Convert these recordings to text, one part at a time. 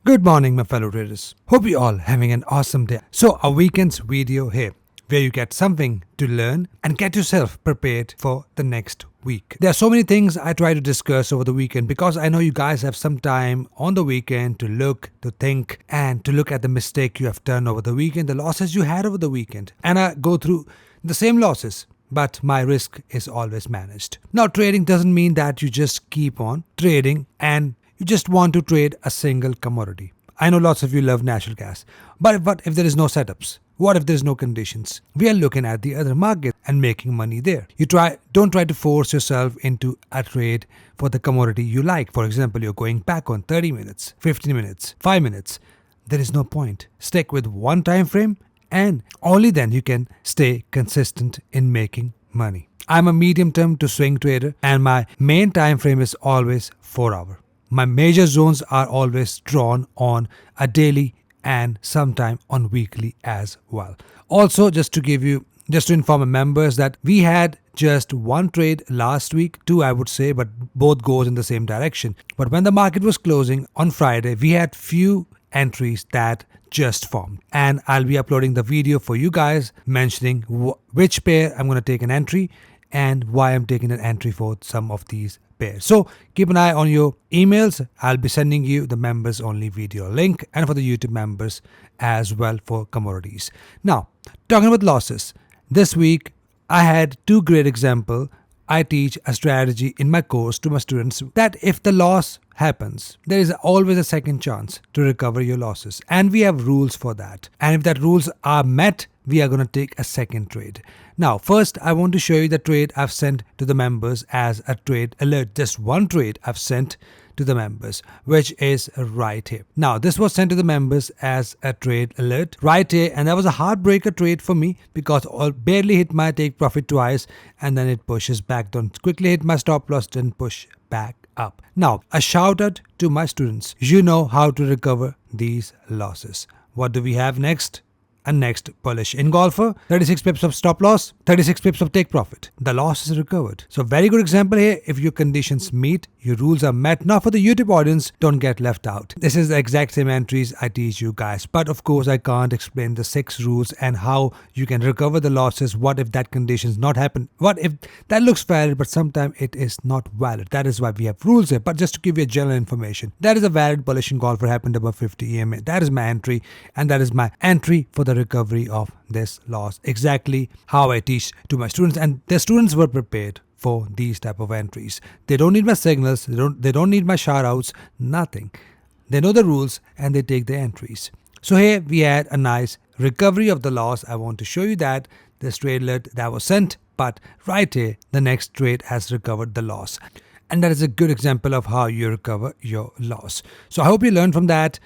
Good morning, my fellow traders. Hope you all having an awesome day. So, a weekend's video here, where you get something to learn and get yourself prepared for the next week. There are so many things I try to discuss over the weekend because I know you guys have some time on the weekend to look, to think, and to look at the mistake you have done over the weekend, the losses you had over the weekend. And I go through the same losses, but my risk is always managed. Now, trading doesn't mean that you just keep on trading and you just want to trade a single commodity. I know lots of you love natural gas, but what if there is no setups? What if there is no conditions? We are looking at the other market and making money there. Don't try to force yourself into a trade for the commodity you like. For example, you're going back on 30 minutes, 15 minutes, 5 minutes. There is no point. Stick with one time frame and only then you can stay consistent in making money. I'm a medium term to swing trader and my main time frame is always 4 hours. My major zones are always drawn on a daily and sometime on weekly as well. Also, just to inform my members that we had just one trade last week, two I would say, but both goes in the same direction. But when the market was closing on Friday, we had few entries that just formed. And I'll be uploading the video for you guys mentioning which pair I'm going to take an entry and why I'm taking an entry for some of these pairs. So keep an eye on your emails. I'll be sending you the members only video link and for the YouTube members as well for commodities. Now, talking about losses. This week, I had two great examples. I teach a strategy in my course to my students that if the loss happens, there is always a second chance to recover your losses. And we have rules for that. And if that rules are met, we are going to take a second trade. Now, first, I want to show you the trade I've sent to the members as a trade alert. Just one trade I've sent to the members, which is right here. Now, this was sent to the members as a trade alert right here. And that was a heartbreaker trade for me because I barely hit my take profit twice and then it pushes back down. Quickly hit my stop loss, then push back up. Now, a shout out to my students. You know how to recover these losses. What do we have next? And next, bullish engulfer, 36 pips of stop loss, 36 pips of take profit. The loss is recovered. So very good example here. If your conditions meet, your rules are met. Now for the YouTube audience, don't get left out. This is the exact same entries I teach you guys. But of course, I can't explain the 6 rules and how you can recover the losses. What if that conditions not happen? What if that looks valid, but sometimes it is not valid? That is why we have rules here. But just to give you a general information, that is a valid bullish engulfer happened above 50 EMA. That is my entry and that is my entry for the recovery of this loss. Exactly how I teach to my students, and the students were prepared for these type of entries. They don't need my signals, they don't need my shout outs, nothing. They know the rules and they take the entries. So here we had a nice recovery of the loss. I want to show you that this trade alert that was sent, but right here the next trade has recovered the loss. And that is a good example of how you recover your loss. So I hope you learned from that.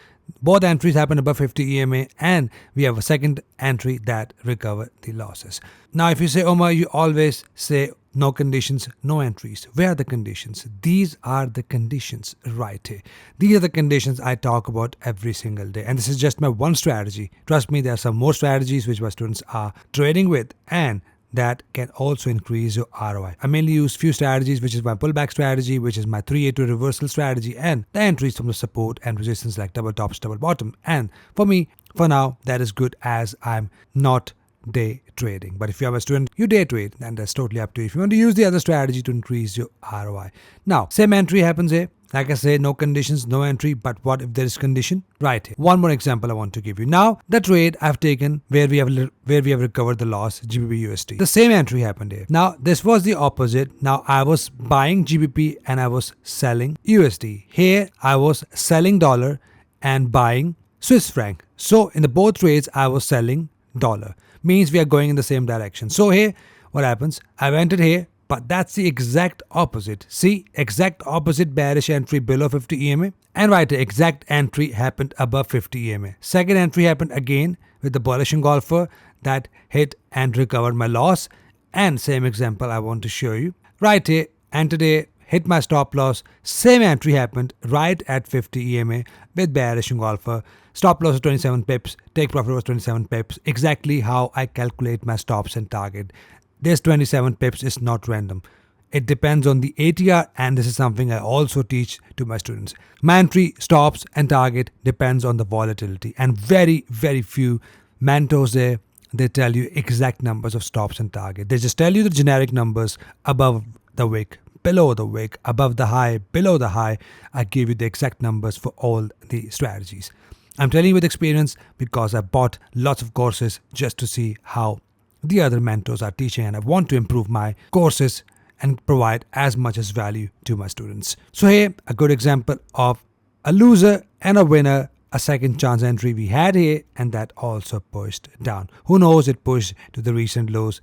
Both entries happen above 50 EMA and we have a second entry that recovered the losses. Now if you say, Omar, you always say no conditions, no entries. Where are the conditions? These are the conditions right here. These are the conditions I talk about every single day. And this is just my one strategy. Trust me, there are some more strategies which my students are trading with and that can also increase your ROI. I mainly use few strategies, which is my pullback strategy, which is my 382 reversal strategy, and the entries from the support and resistance like double tops, double bottom. And for me, for now, that is good as I'm not day trading. But if you are a student, you day trade, then that's totally up to you. If you want to use the other strategy to increase your ROI. Now, same entry happens here. Like I say, no conditions, no entry, but what if there is condition? Right here. One more example I want to give you. Now, the trade I've taken where we have recovered the loss, GBP USD. The same entry happened here. Now, this was the opposite. Now, I was buying GBP and I was selling USD. Here, I was selling dollar and buying Swiss franc. So, in the both trades, I was selling dollar. Means we are going in the same direction. So, here, what happens? I've entered here. But that's the exact opposite. See, exact opposite bearish entry below 50 EMA. And right, the exact entry happened above 50 EMA. Second entry happened again with the bullish engulfer that hit and recovered my loss. And same example I want to show you. Right here, and today hit my stop loss. Same entry happened right at 50 EMA with bearish engulfer. Stop loss was 27 pips. Take profit was 27 pips. Exactly how I calculate my stops and target. This 27 pips is not random. It depends on the ATR, and this is something I also teach to my students. My entry, stops, and target depends on the volatility, and very, very few mentors there, they tell you exact numbers of stops and target. They just tell you the generic numbers above the wick, below the wick, above the high, below the high. I give you the exact numbers for all the strategies. I'm telling you with experience because I bought lots of courses just to see how the other mentors are teaching, and I want to improve my courses and provide as much as value to my students. So here, a good example of a loser and a winner, a second chance entry we had here, and that also pushed down. Who knows, it pushed to the recent lows.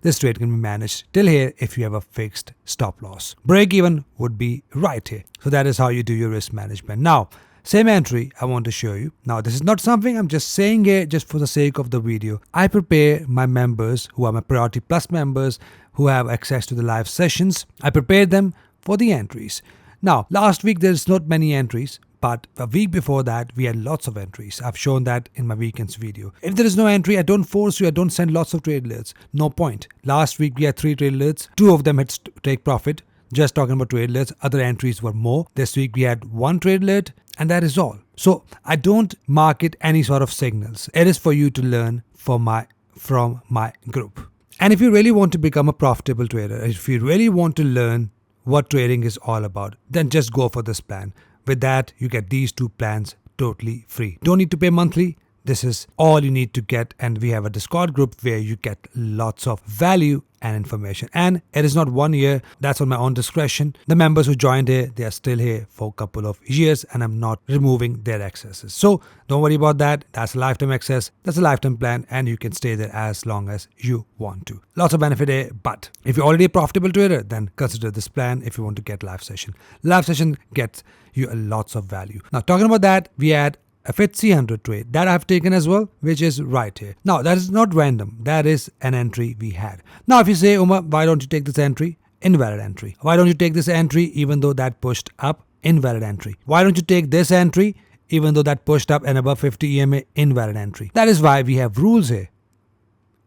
This trade can be managed till here if you have a fixed stop loss. Break even would be right here. So that is how you do your risk management. Now, same entry I want to show you. Now, this is not something I'm just saying here just for the sake of the video. I prepare my members who are my Priority Plus members who have access to the live sessions. I prepare them for the entries. Now, last week there's not many entries, but a week before that we had lots of entries. I've shown that in my weekends video. If there is no entry, I don't force you. I don't send lots of trade alerts. No point. Last week we had 3 trade alerts. 2 of them had take profit. Just talking about trade alerts. Other entries were more. This week we had 1 trade alert, and that is all. So I don't market any sort of signals. It is for you to learn from my group. And if you really want to become a profitable trader, if you really want to learn what trading is all about, then just go for this plan. With that, you get these 2 plans totally free. Don't need to pay monthly. This is all you need to get, and we have a Discord group where you get lots of value and information. And it is not 1 year. That's on my own discretion. The members who joined here, they are still here for a couple of years, and I'm not removing their accesses. So don't worry about that. That's a lifetime access. That's a lifetime plan, and you can stay there as long as you want to. Lots of benefit here, but if you're already a profitable trader, then consider this plan if you want to get live session. Live session gets you lots of value. Now, talking about that, we had a FTSE 100 trade that I've taken as well, which is right here. Now, that is not random. That is an entry we had. Now, if you say, Umar, why don't you take this entry? Invalid entry. Why don't you take this entry even though that pushed up? Invalid entry. Why don't you take this entry even though that pushed up and above 50 EMA? Invalid entry. That is why we have rules here.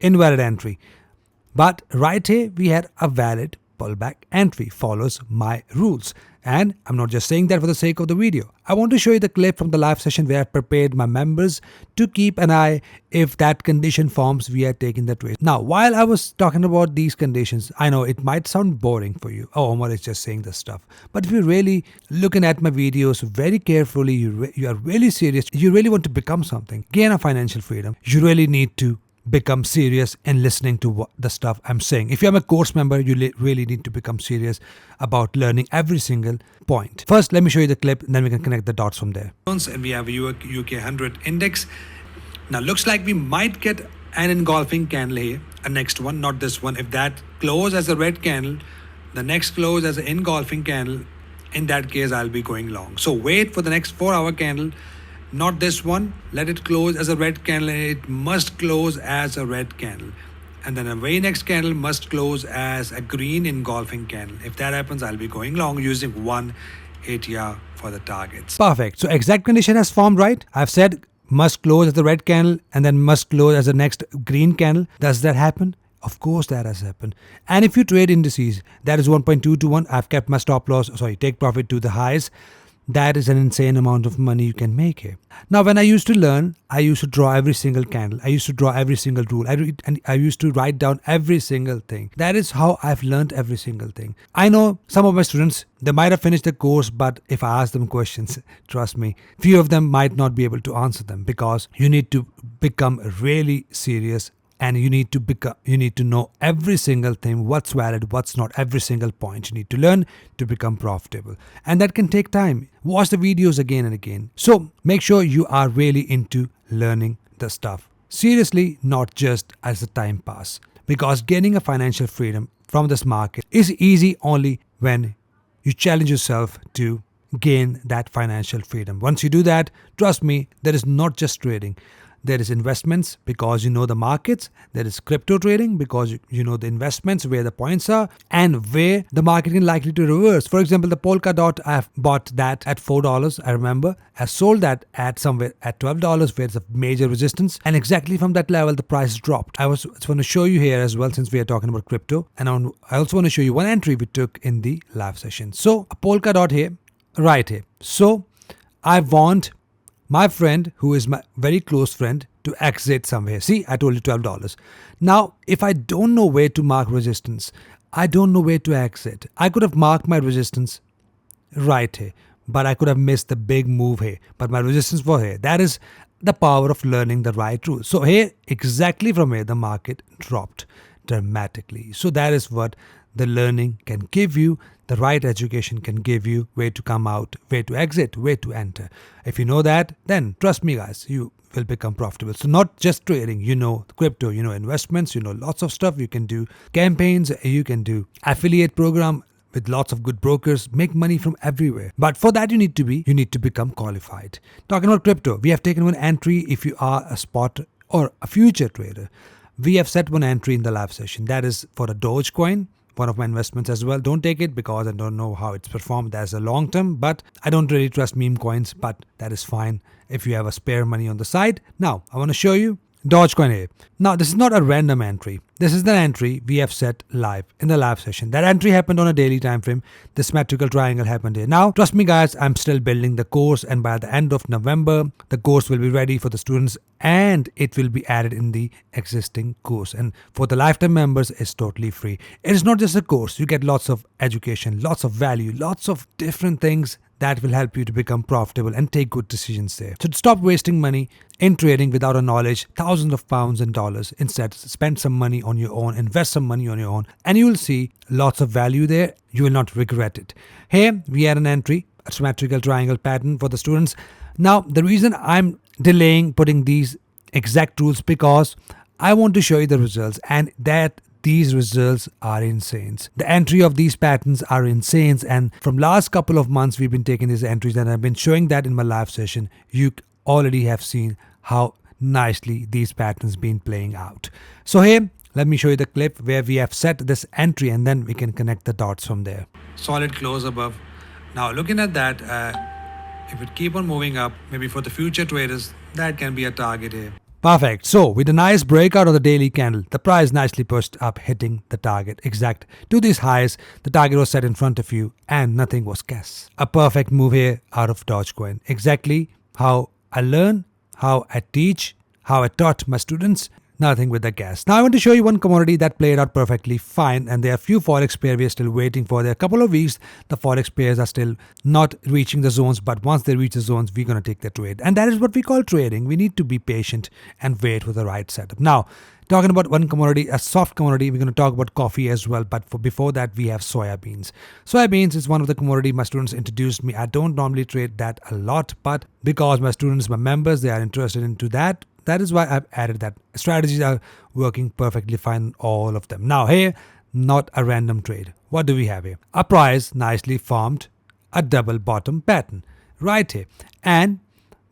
Invalid entry. But right here, we had a valid pullback entry. Follows my rules. And I'm not just saying that for the sake of the video. I want to show you the clip from the live session where I prepared my members to keep an eye if that condition forms we are taking the trade. Now, while I was talking about these conditions, I know it might sound boring for you. Oh, Omar is just saying this stuff. But if you're really looking at my videos very carefully, you are really serious, you really want to become something, gain a financial freedom, you really need to become serious in listening to the stuff I'm saying. If you're a course member, you really need to become serious about learning every single point. First, let me show you the clip, and then we can connect the dots from there. And we have a UK 100 index. Now, looks like we might get an engulfing candle here, a next one, not this one. If that close as a red candle, the next close as an engulfing candle, in that case, I'll be going long. So wait for the next 4-hour candle. Not this one. Let it close as a red candle. It must close as a red candle. And then a very next candle must close as a green engulfing candle. If that happens, I'll be going long using 1 ATR for the targets. Perfect. So exact condition has formed, right? I've said must close as the red candle and then must close as the next green candle. Does that happen? Of course that has happened. And if you trade indices, that is 1.2 to 1. I've kept my stop loss, take profit to the highs. That is an insane amount of money you can make here. Now, when I used to learn, I used to draw every single candle. I used to draw every single rule. And I used to write down every single thing. That is how I've learned every single thing. I know some of my students, they might have finished the course, but if I ask them questions, trust me, few of them might not be able to answer them because you need to become really serious. And you need to know every single thing, what's valid, what's not, every single point you need to learn to become profitable. And that can take time. Watch the videos again and again. So make sure you are really into learning the stuff. Seriously, not just as a time pass. Because gaining a financial freedom from this market is easy only when you challenge yourself to gain that financial freedom. Once you do that, trust me, there is not just trading. There is investments because you know the markets. There is crypto trading because you know the investments, where the points are and where the market is likely to reverse. For example, the Polkadot, I have bought that at $4. I remember I sold that at somewhere at $12, where it's a major resistance, and exactly from that level the price dropped. I was want to show you here as well, since we are talking about crypto, and I also want to show you one entry we took in the live session. So a Polkadot here, right here. So I want my friend, who is my very close friend, to exit somewhere. See, I told you $12. Now, if I don't know where to mark resistance, I don't know where to exit. I could have marked my resistance right here, but I could have missed the big move here. But my resistance was here. That is the power of learning the right rules. So here, exactly from here, the market dropped dramatically. So that is what the learning can give you. The right education can give you where to come out, where to exit, where to enter. If you know that, then trust me guys, you will become profitable. So not just trading, you know crypto, you know investments, you know lots of stuff. You can do campaigns, you can do affiliate program with lots of good brokers, make money from everywhere. But for that you need to become qualified. Talking about crypto, we have taken one entry if you are a spot or a future trader. We have set one entry in the live session. That is for a DOGE Coin, one of my investments as well. Don't take it because I don't know how it's performed as a long term, but I don't really trust meme coins, but that is fine if you have a spare money on the side. Now, I want to show you Dogecoin here. Now, this is not a random entry. This is the entry we have set live in the live session. That entry happened on a daily time frame. The symmetrical triangle happened here. Now, trust me guys, I'm still building the course, and by the end of November, the course will be ready for the students and it will be added in the existing course. And for the lifetime members, it's totally free. It is not just a course. You get lots of education, lots of value, lots of different things that will help you to become profitable and take good decisions there. So stop wasting money in trading without a knowledge, thousands of pounds and dollars. Instead, spend some money on your own, invest some money on your own, and you will see lots of value there. You will not regret it. Here, we had an entry, a symmetrical triangle pattern for the students. Now, the reason I'm delaying putting these exact rules because I want to show you the results, and that these results are insane. The entry of these patterns are insane, and from last couple of months we've been taking these entries and I've been showing that in my live session. You already have seen how nicely these patterns been playing out. So here, let me show you the clip where we have set this entry and then we can connect the dots from there. Solid close above. Now looking at that, if it keep on moving up, maybe for the future traders, that can be a target here. Perfect. So with a nice breakout of the daily candle, the price nicely pushed up, hitting the target exact to these highs. The target was set in front of you and nothing was guess. A perfect move here out of Dogecoin. Exactly how I learn, how I teach, how I taught my students. Nothing with the gas. Now I want to show you one commodity that played out perfectly fine, and there are a few forex pairs we are still waiting for. There are a couple of weeks the forex pairs are still not reaching the zones, but once they reach the zones we're going to take the trade, and that is what we call trading. We need to be patient and wait for the right setup. Now talking about one commodity, a soft commodity, we're going to talk about coffee as well, but before that we have soya beans. Soya beans is one of the commodity my students introduced me. I don't normally trade that a lot, but because my students, my members, they are interested into that. That is why I've added that. Strategies are working perfectly fine, all of them. Now here, not a random trade. What do we have here? A price nicely formed a double bottom pattern right here. And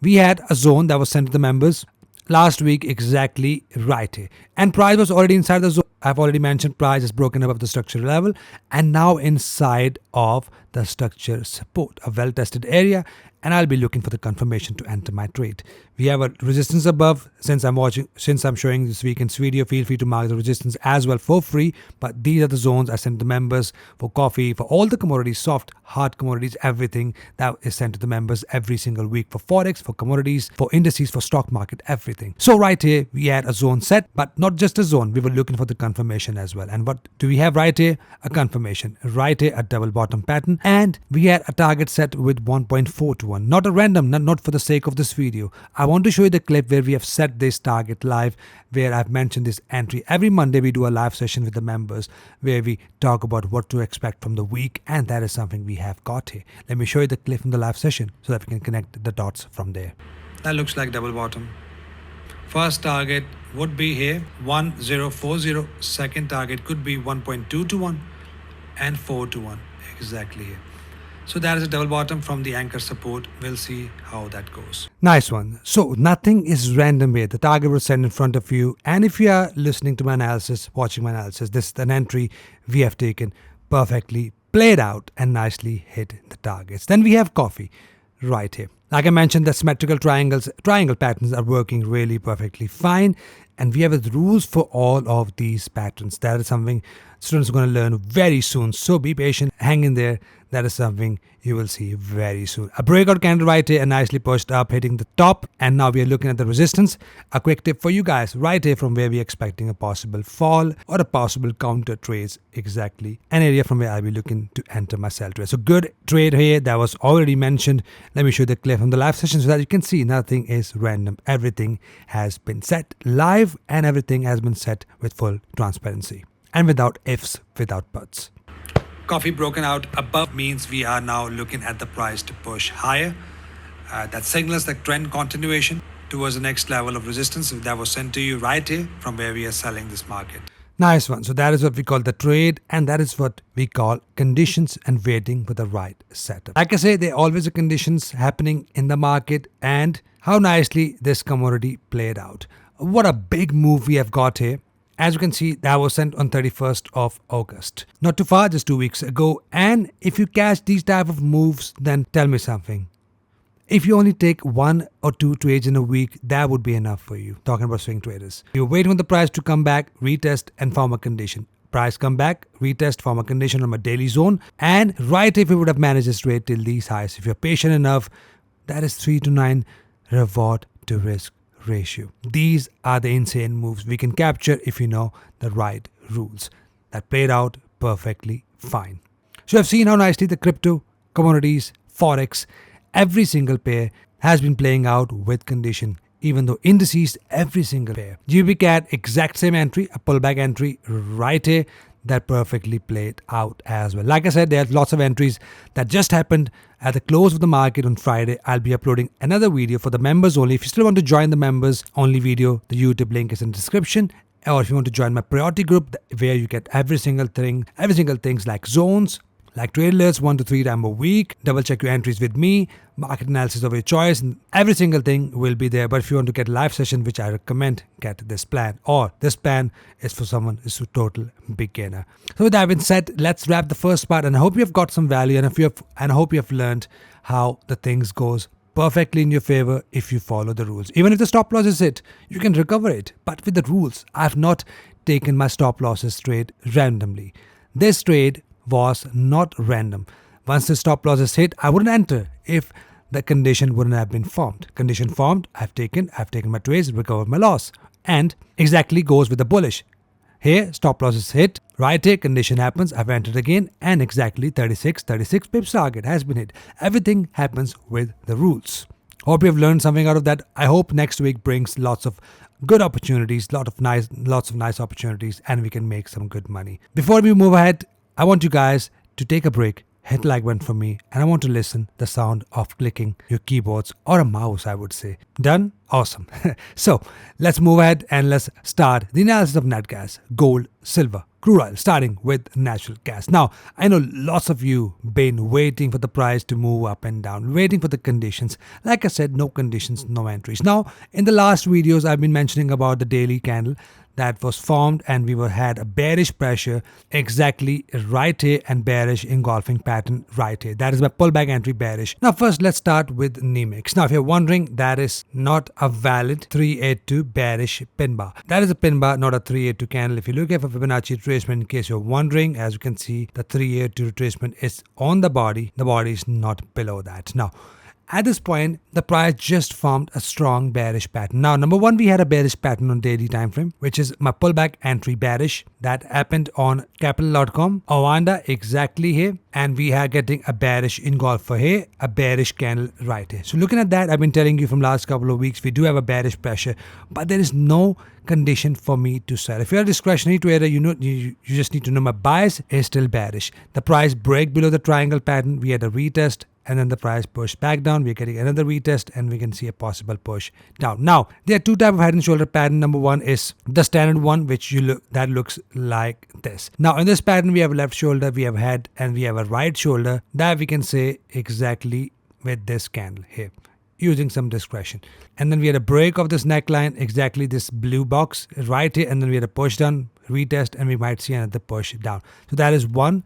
we had a zone that was sent to the members last week exactly right here. And price was already inside the zone. I've already mentioned price is broken above the structure level and now inside of the structure support, a well-tested area, and I'll be looking for the confirmation to enter my trade. We have a resistance above. Since I'm showing this weekend's video, feel free to mark the resistance as well for free. But these are the zones I sent the members for coffee, for all the commodities, soft, hard commodities, everything that is sent to the members every single week for forex, for commodities, for indices, for stock market, everything. So right here, we had a zone set, but not just a zone. We were looking for the confirmation as well. And what do we have right here? A confirmation. Right here, a double bottom pattern. And we had a target set with 1.4 to 1. Not a random, not for the sake of this video. I want to show you the clip where we have set this target live, where I've mentioned this entry. Every Monday we do a live session with the members where we talk about what to expect from the week, and that is something we have got here. Let me show you the clip from the live session so that we can connect the dots from there. That looks like double bottom. First target would be here 1040. Second target could be 1.2 to 1 and 4 to 1 exactly here. So that is a double bottom from the anchor support. We'll see how that goes. Nice one. So nothing is random here. The target was set in front of you. And if you are listening to my analysis, watching my analysis, this is an entry we have taken, perfectly played out and nicely hit the targets. Then we have coffee right here. Like I mentioned, the symmetrical triangle patterns are working really perfectly fine. And we have the rules for all of these patterns. That is something students are going to learn very soon. So be patient, hang in there. That is something you will see very soon. A breakout candle right here and nicely pushed up, hitting the top. And now we are looking at the resistance. A quick tip for you guys right here from where we are expecting a possible fall or a possible counter trades. Exactly an area from where I'll be looking to enter my sell trade. So good trade here that was already mentioned. Let me show you the clip from the live session so that you can see nothing is random. Everything has been set live and everything has been set with full transparency and without ifs, without buts. Coffee broken out above means we are now looking at the price to push higher. That signals the trend continuation towards the next level of resistance that was sent to you right here from where we are selling this market. Nice one. So that is what we call the trade, and that is what we call conditions and waiting for the right setup. Like I say, there always are conditions happening in the market, and how nicely this commodity played out. What a big move we have got here. As you can see, that was sent on 31st of August. Not too far, just 2 weeks ago. And if you catch these type of moves, then tell me something. If you only take 1 or 2 trades in a week, that would be enough for you. Talking about swing traders. You're waiting for the price to come back, retest and form a condition. Price come back, retest, form a condition on my daily zone. And right if you would have managed this trade till these highs, if you're patient enough, that is 3 to 9 reward to risk ratio. These are the insane moves we can capture if you know the right rules. That played out perfectly fine. So I've seen how nicely the crypto, commodities, forex, every single pair has been playing out with condition. Even though indices, every single pair. GBCAD, exact same entry, a pullback entry right here that perfectly played out as well. Like I said, there's lots of entries that just happened at the close of the market on Friday. I'll be uploading another video for the members only. If you still want to join the members only video, the YouTube link is in the description. Or if you want to join my priority group where you get every single things like zones, like trade alerts 1 to 3 times a week, double check your entries with me, market analysis of your choice, and every single thing will be there. But if you want to get a live session, which I recommend, get this plan. Or this plan is for someone who's a total beginner. So with that being said, let's wrap the first part, and I hope you have got some value, and I hope you have learned how the things goes perfectly in your favor if you follow the rules. Even if the stop loss is hit, you can recover it. But with the rules, I've not taken my stop losses trade randomly. This trade was not random. Once the stop loss is hit, I wouldn't enter if the condition wouldn't have been formed. Condition formed, I've taken my trades, recovered my loss. And exactly goes with the bullish. Here, stop loss is hit. Right here, condition happens. I've entered again and exactly 36 pips target has been hit. Everything happens with the rules. Hope you've learned something out of that. I hope next week brings lots of good opportunities, lots of nice opportunities, and we can make some good money. Before we move ahead, I want you guys to take a break, hit like button for me, and I want to listen the sound of clicking your keyboards or a mouse, I would say. Done? Awesome. So let's move ahead and let's start the analysis of nat gas, gold, silver, crude oil, starting with natural gas. Now, I know lots of you been waiting for the price to move up and down, waiting for the conditions. Like I said, no conditions, no entries. Now, in the last videos, I've been mentioning about the daily candle that was formed, and we had a bearish pressure exactly right here and bearish engulfing pattern right here. That is my pullback entry bearish. Now first let's start with NEMIX. Now if you're wondering, that is not a valid 382 bearish pin bar. That is a pin bar, not a 382 candle. If you look at for Fibonacci retracement, in case you're wondering, as you can see, the 382 retracement is on the body is not below that. Now at this point, the price just formed a strong bearish pattern. Now, number one, we had a bearish pattern on daily time frame, which is my pullback entry bearish. That happened on capital.com. Awanda exactly here. And we are getting a bearish engulfer here, a bearish candle right here. So looking at that, I've been telling you from last couple of weeks, we do have a bearish pressure, but there is no condition for me to sell. If you're a discretionary trader, you just need to know my bias is still bearish. The price break below the triangle pattern. We had a retest and then the price pushed back down. We're getting another retest, and we can see a possible push down. Now, there are two types of head and shoulder pattern. Number one is the standard one, which that looks like this. Now, in this pattern, we have a left shoulder, we have head, and we have a right shoulder that we can say exactly with this candle here, using some discretion. And then we had a break of this neckline, exactly this blue box right here, and then we had a push down, retest, and we might see another push down. So that is one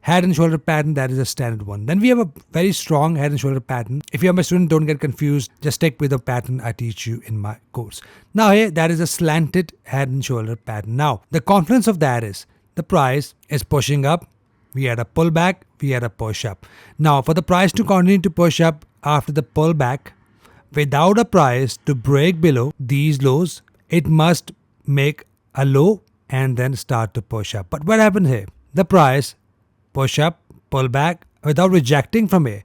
head and shoulder pattern, that is a standard one. Then we have a very strong head and shoulder pattern. If you're my student, don't get confused. Just stick with the pattern I teach you in my course. Now here, that is a slanted head and shoulder pattern. Now, the confluence of that is the price is pushing up. We had a pullback, we had a push up. Now, for the price to continue to push up after the pullback, without a price to break below these lows, it must make a low and then start to push up. But what happened here? The price push up, pull back, without rejecting from here.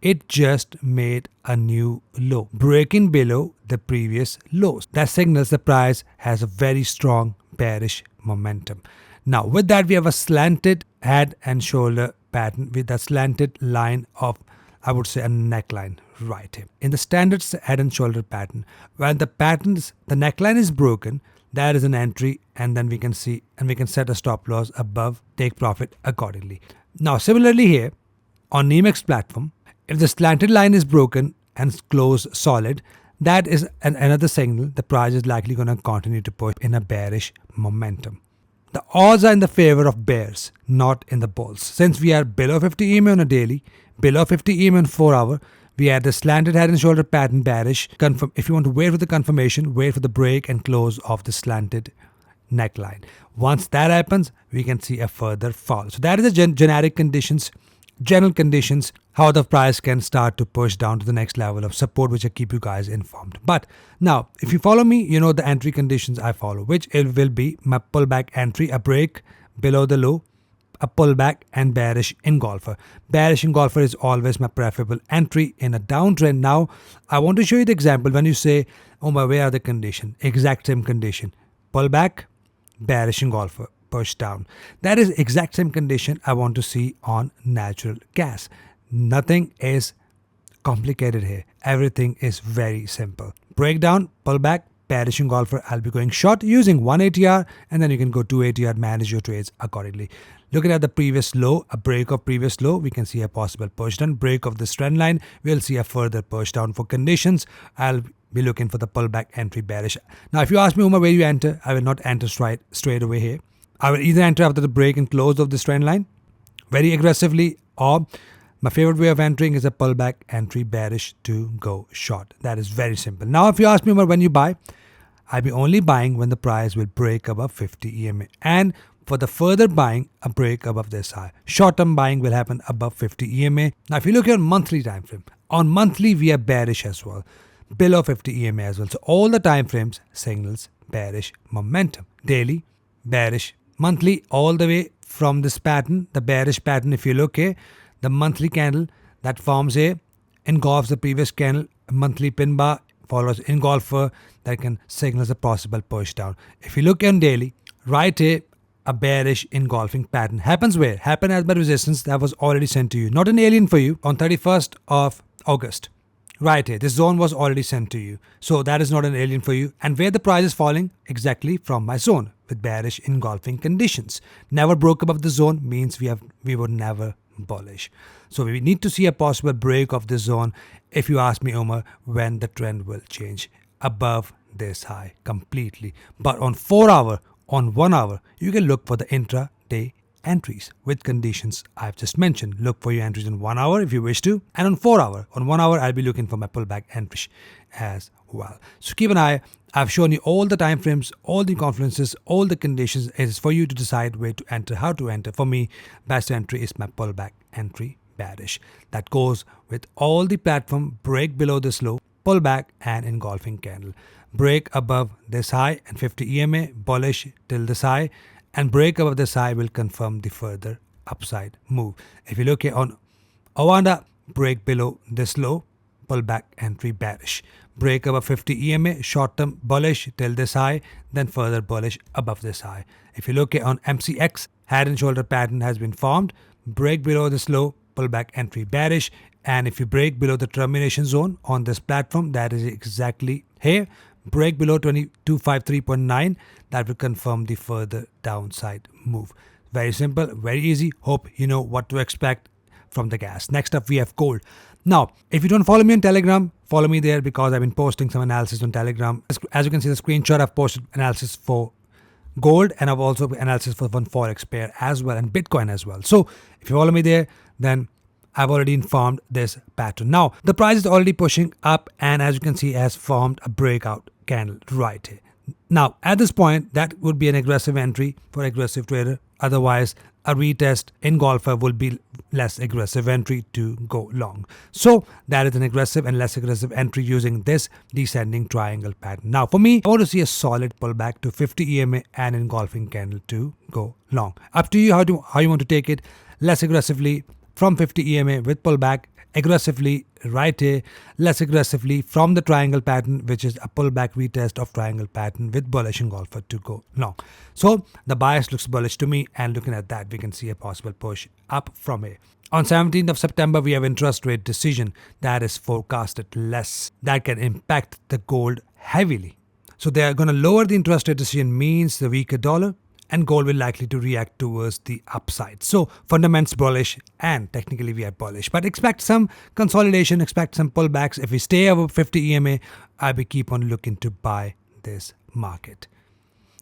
It just made a new low, breaking below the previous lows. That signals the price has a very strong bearish momentum. Now, with that, we have a slanted head and shoulder pattern with a slanted line of, I would say, a neckline right here. In the standard head and shoulder pattern, when the neckline is broken, that is an entry, and then we can see, and we can set a stop loss above, take profit accordingly. Now, similarly here, on Nemex platform, if the slanted line is broken and close solid, that is another signal the price is likely going to continue to push in a bearish momentum. The odds are in the favor of bears, not in the bulls. Since we are below 50 EMA on a daily, below 50 EMA on 4 hour, we had the slanted head and shoulder pattern bearish. If you want to wait for the confirmation, wait for the break and close of the slanted neckline. Once that happens, we can see a further fall. So that is the general conditions, how the price can start to push down to the next level of support, which I keep you guys informed. But now, if you follow me, you know the entry conditions I follow, which it will be my pullback entry, a break below the low, a pullback, and bearish engulfer. Bearish engulfer is always my preferable entry in a downtrend. Now, I want to show you the example when you say, oh my, where are the condition? Exact same condition. Pullback, bearish engulfer, push down. That is exact same condition I want to see on natural gas. Nothing is complicated here. Everything is very simple. Breakdown, pullback, bearish engulfer. I'll be going short using 1 ATR, and then you can go 2 ATR, manage your trades accordingly. Looking at the previous low, a break of previous low, we can see a possible push down. Break of this trend line, we'll see a further push down. For conditions, I'll be looking for the pullback entry bearish. Now, if you ask me, Umar, where you enter, I will not enter straight away here. I will either enter after the break and close of this trend line very aggressively, or my favorite way of entering is a pullback entry bearish to go short. That is very simple. Now, if you ask me, Umar, when you buy, I'll be only buying when the price will break above 50 EMA. And for the further buying, a break above this high. Short-term buying will happen above 50 EMA. Now, if you look at monthly time frame, on monthly we are bearish as well, below 50 EMA as well. So all the time frames signals bearish momentum. Daily, bearish. Monthly, all the way from this pattern, the bearish pattern, if you look here, the monthly candle that forms here engulfs the previous candle, monthly pin bar follows engulfer that can signal a possible push down. If you look on daily, right here, a bearish engulfing pattern happens where? Happen as my resistance that was already sent to you. Not an alien for you on 31st of August. Right here, this zone was already sent to you. So that is not an alien for you. And where the price is falling? Exactly from my zone with bearish engulfing conditions. Never broke above the zone means we were never bullish. So we need to see a possible break of this zone, if you ask me, Omar, when the trend will change above this high completely. But on 4 hour, on 1 hour, you can look for the intraday entries with conditions I've just mentioned. Look for your entries in 1 hour if you wish to, and on 4 hour. On 1 hour, I'll be looking for my pullback entry as well. So keep an eye. I've shown you all the time frames, all the confluences, all the conditions. It is for you to decide where to enter, how to enter. For me, best entry is my pullback entry bearish. That goes with all the platform break below this low, pullback and engulfing candle. Break above this high and 50 EMA, bullish till this high, and break above this high will confirm the further upside move. If you look here on Awanda, break below this low, pullback entry bearish. Break above 50 EMA, short term bullish till this high, then further bullish above this high. If you look here on MCX, head and shoulder pattern has been formed. Break below this low, pullback entry bearish. And if you break below the termination zone on this platform, that is exactly here, break below 2253.9, that will confirm the further downside move. Very simple, very easy. Hope you know what to expect from the gas. Next up, we have gold. Now, if you don't follow me on Telegram, follow me there because I've been posting some analysis on Telegram. As you can see the screenshot, I've posted analysis for gold, and I've also analysis for one forex pair as well, and Bitcoin as well. So if you follow me there, then I've already informed this pattern. Now the price is already pushing up, and as you can see, has formed a breakout candle right here. Now at this point, that would be an aggressive entry for aggressive trader. Otherwise, a retest in golfer will be less aggressive entry to go long. So that is an aggressive and less aggressive entry using this descending triangle pattern. Now for me, I want to see a solid pullback to 50 EMA and engulfing candle to go long. Up to you how you want to take it. Less aggressively from 50 EMA with pullback, aggressively right here, less aggressively from the triangle pattern, which is a pullback retest of triangle pattern with bullish engulfer to go long. So the bias looks bullish to me, and looking at that, we can see a possible push up from here. On 17th of September, we have interest rate decision that is forecasted less. That can impact the gold heavily. So they are going to lower the interest rate decision, means the weaker dollar, and gold will likely to react towards the upside. So fundamentals bullish, and technically we are bullish, but expect some consolidation, expect some pullbacks. If we stay above 50 EMA, I will keep on looking to buy this market.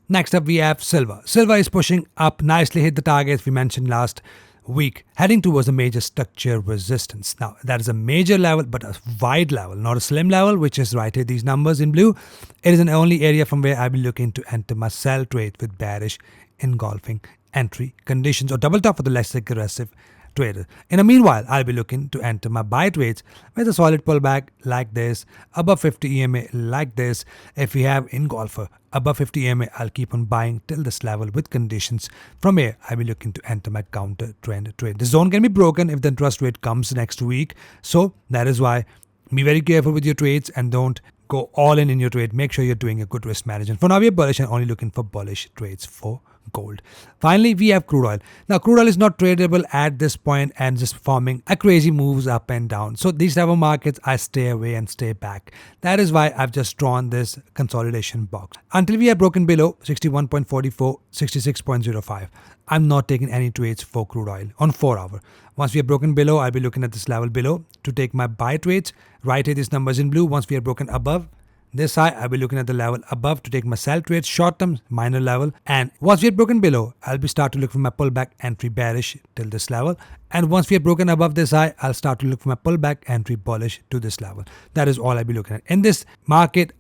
Next up, we have silver. Silver is pushing up nicely, hit the targets we mentioned last week, heading towards a major structure resistance. Now that is a major level, but a wide level, not a slim level, which is right here, these numbers in blue. It is an only area from where I'll be looking to enter my sell trade with bearish engulfing entry conditions, or double top for the less aggressive trader. In the meanwhile, I'll be looking to enter my buy trades with a solid pullback like this, above 50 EMA like this. If we have engulfer above 50 EMA, I'll keep on buying till this level with conditions. From here, I'll be looking to enter my counter trend trade. The zone can be broken if the interest rate comes next week. So that is why be very careful with your trades and don't go all in your trade. Make sure you're doing a good risk management. For now, we're bullish and only looking for bullish trades for gold. Finally, we have crude oil. Now, crude oil is not tradable at this point and just forming a crazy moves up and down. So these type of markets, I stay away and stay back. That is why I've just drawn this consolidation box. Until we are broken below 61.44, 66.05, I'm not taking any trades for crude oil on 4 hour. Once we are broken below, I'll be looking at this level below to take my buy trades. Right here, these numbers in blue. Once we are broken above this high, I'll be looking at the level above to take my sell trades, short term, minor level. And once we are broken below, I'll be start to look for my pullback entry bearish till this level. And once we are broken above this high, I'll start to look for my pullback entry bullish to this level. That is all I'll be looking at. In this market,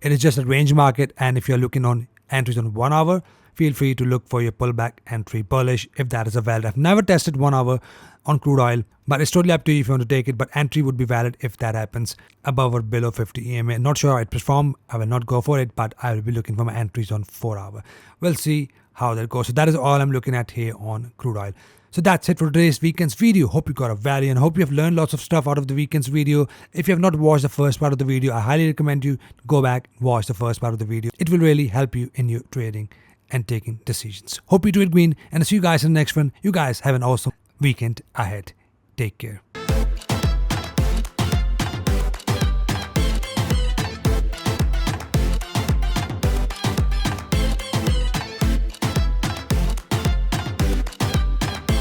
it is just a range market. And if you're looking on entries on 1 hour, feel free to look for your pullback entry bullish if that is a valid. I've never tested 1 hour on crude oil, but it's totally up to you if you want to take it. But entry would be valid if that happens above or below 50 EMA. Not sure how it perform. I will not go for it, but I will be looking for my entries on 4 hour. We'll see how that goes. So that is all I'm looking at here on crude oil. So that's it for today's weekend's video. Hope you got a value and hope you have learned lots of stuff out of the weekend's video. If you have not watched the first part of the video, I highly recommend you go back and watch the first part of the video. It will really help you in your trading and taking decisions. Hope you do it green, and I'll see you guys in the next one. You guys have an awesome weekend ahead. Take care.